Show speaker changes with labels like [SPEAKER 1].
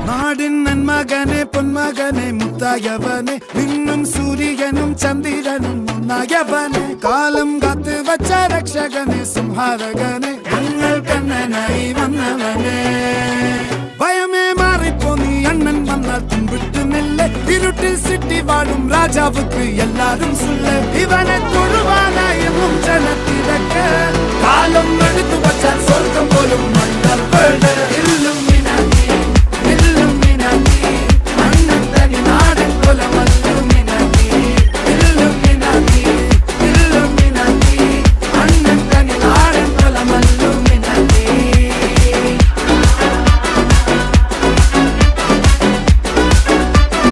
[SPEAKER 1] നാടിൻ നന്മകനെ പൊന്മകനെ മുത്തായവനെ നിന്നും സൂര്യനും ചന്ദ്രനും ഒന്നായവനെ കാലം കാത്ത് വച്ച രക്ഷകനെ സംഹാരകനെ ഞങ്ങൾ കണ്ണനായി വന്നവനെ ഭയമേ മാറിപ്പോ നീ അണ്ണൻ വന്നാൽ തുമ്പിട്ട് നെല്ല് ഇരുട്ടിൽ സിറ്റി വാഴും രാജാവുക്ക് എല്ലാരും സുല്ല് ഇവനെ തൊഴുവാനായും ജനത്തിരക്ക് കാലം എടുത്തു വച്ചാൽ സ്വർഗം പോലും മണ്ണർ വീട് ഇല്ല